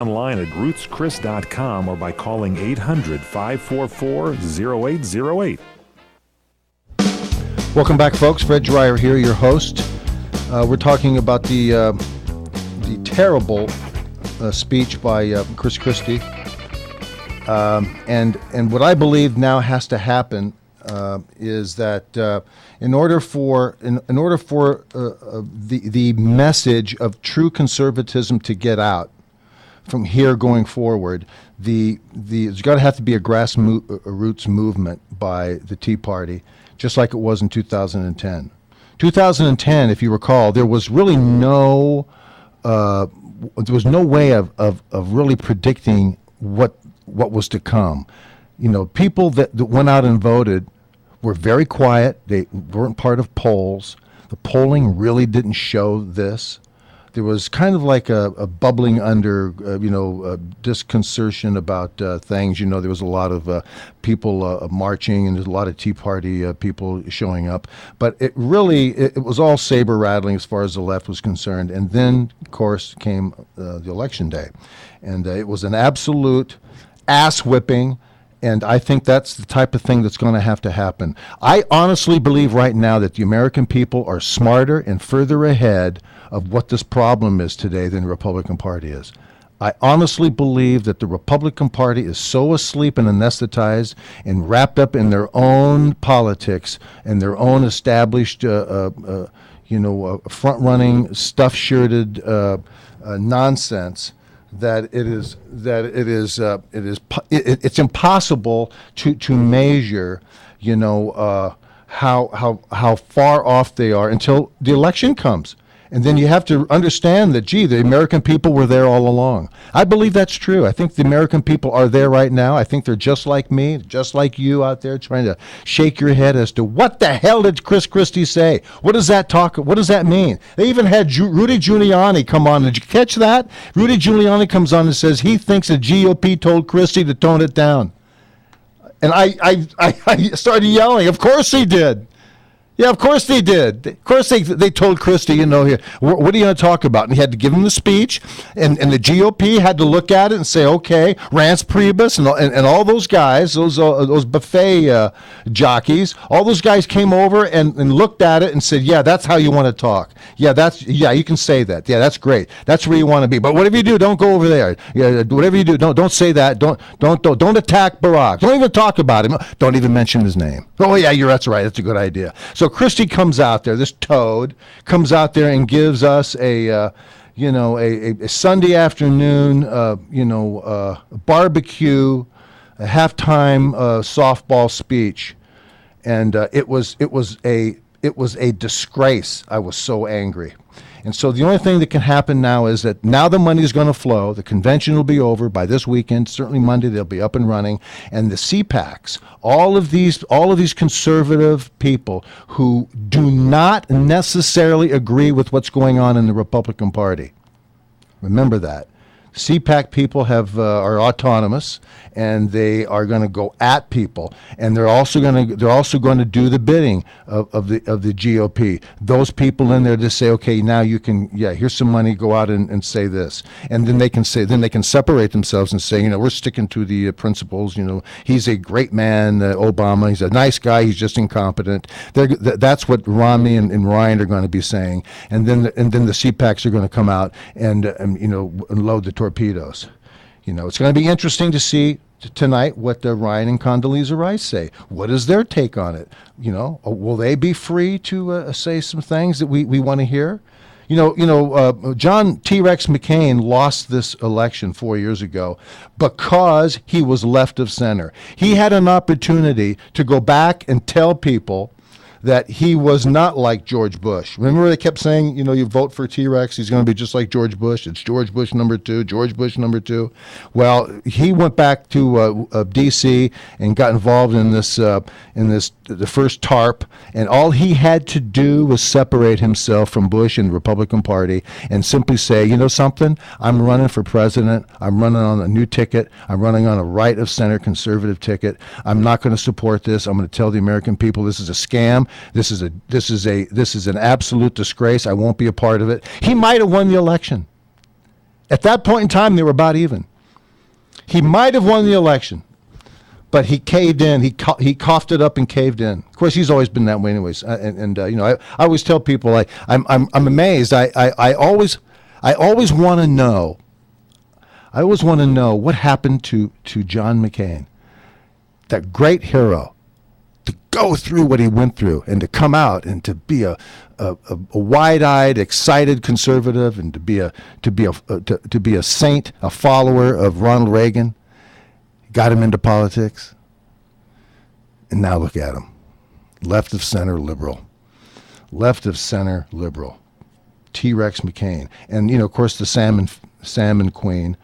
Online at rootschris.com or by calling 800-544-0808. Welcome back, folks. Fred Dreyer here, your host. We're talking about the terrible speech by Chris Christie, and what I believe now has to happen is that in order for the message of true conservatism to get out from here going forward, there's got to have to be a grassroots movement by the Tea Party, just like it was in 2010. 2010, if you recall, there was really no way of really predicting what was to come. You know, people that went out and voted were very quiet. They weren't part of polls. The polling really didn't show this. There was kind of like a bubbling under, disconcertion about things. You know, there was a lot of people marching, and there's a lot of Tea Party people showing up. But it was all saber rattling as far as the left was concerned. And then, of course, came the election day. And it was an absolute ass whipping. And I think that's the type of thing that's going to have to happen. I honestly believe right now that the American people are smarter and further ahead of what this problem is today than the Republican Party is. I honestly believe that the Republican Party is so asleep and anesthetized and wrapped up in their own politics and their own established, front-running, stuff-shirted nonsense that it's impossible to measure, how far off they are until the election comes. And then you have to understand that, the American people were there all along. I believe that's true. I think the American people are there right now. I think they're just like me, just like you out there trying to shake your head as to what the hell did Chris Christie say? What does that mean? They even had Rudy Giuliani come on. Did you catch that? Rudy Giuliani comes on and says he thinks the GOP told Christie to tone it down. And I started yelling, of course he did. Yeah, of course they did. Of course they told Christie, here, what are you going to talk about? And he had to give him the speech, and the GOP had to look at it and say, okay, Rance Priebus and all those guys, those buffet jockeys, all those guys came over and looked at it and said, yeah, that's how you want to talk. Yeah, you can say that. Yeah, that's great. That's where you want to be. But whatever you do, don't go over there. Yeah, whatever you do, don't say that. Don't attack Barack. Don't even talk about him. Don't even mention his name. Oh yeah, that's right. That's a good idea. So Christie comes out there, this toad comes out there and gives us a Sunday afternoon, barbecue, a halftime softball speech, and it was a disgrace. I was so angry. And so the only thing that can happen now is that now the money is going to flow. The convention will be over by this weekend. Certainly Monday they'll be up and running. And the CPACs, all of these conservative people who do not necessarily agree with what's going on in the Republican Party. Remember that. CPAC people are autonomous, and they are going to go at people, and they're also going to do the bidding of the GOP. Those people in there to say, okay, now you can, here's some money, go out and say this, and then they can separate themselves and say, we're sticking to the principles. He's a great man, Obama. He's a nice guy. He's just incompetent. That's what Romney and Ryan are going to be saying, and then the CPACs are going to come out and load the torpedoes. It's going to be interesting to see tonight what Ryan and Condoleezza Rice say. What is their take on it? Will they be free to say some things that we want to hear? John T-Rex McCain lost this election 4 years ago because he was left of center. He had an opportunity to go back and tell people that he was not like George Bush. Remember they kept saying, you vote for T-Rex, he's going to be just like George Bush. It's George Bush number 2, George Bush number 2. Well, he went back to D.C. and got involved in the first TARP, and all he had to do was separate himself from Bush and the Republican Party and simply say, something, I'm running for president. I'm running on a new ticket. I'm running on a right-of-center conservative ticket. I'm not going to support this. I'm going to tell the American people this is a scam. This is an absolute disgrace. I won't be a part of it. He might have won the election. At that point in time, they were about even. He might have won the election, but he caved in. He coughed it up and caved in. Of course, he's always been that way, anyways. I always tell people, I'm amazed. I always want to know. I always want to know what happened to John McCain, that great hero, to go through what he went through and to come out and to be a wide-eyed, excited conservative, and to be a saint, a follower of Ronald Reagan. Got him into politics, and now look at him. Left of center liberal. T-Rex McCain. And, of course, the salmon queen,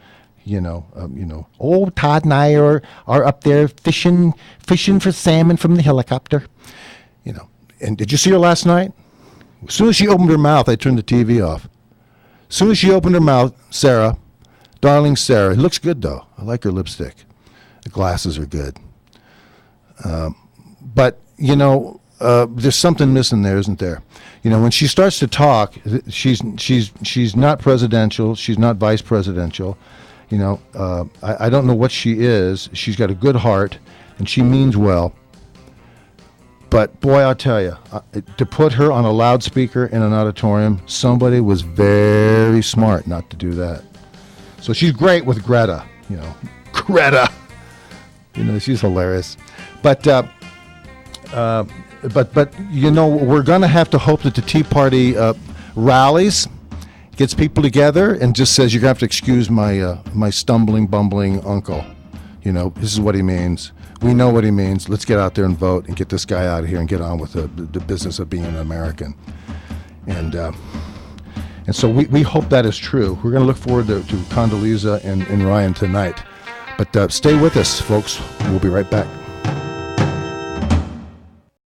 Todd and I are up there fishing for salmon from the helicopter. And did you see her last night? As soon as she opened her mouth, I turned the TV off. As soon as she opened her mouth, Sarah, darling Sarah, it looks good, though. I like her lipstick. The glasses are good. But, there's something missing there, isn't there? When she starts to talk, she's not presidential. She's not vice presidential. I don't know what she is. She's got a good heart, and she means well. But, boy, I'll tell you, to put her on a loudspeaker in an auditorium, somebody was very smart not to do that. So she's great with Greta, Greta. She's hilarious. But we're going to have to hope that the Tea Party rallies, gets people together, and just says, you're going to have to excuse my stumbling, bumbling uncle. This is what he means. We know what he means. Let's get out there and vote and get this guy out of here and get on with the business of being an American. And so we hope that is true. We're going to look forward to Condoleezza and Ryan tonight. But stay with us, folks. We'll be right back.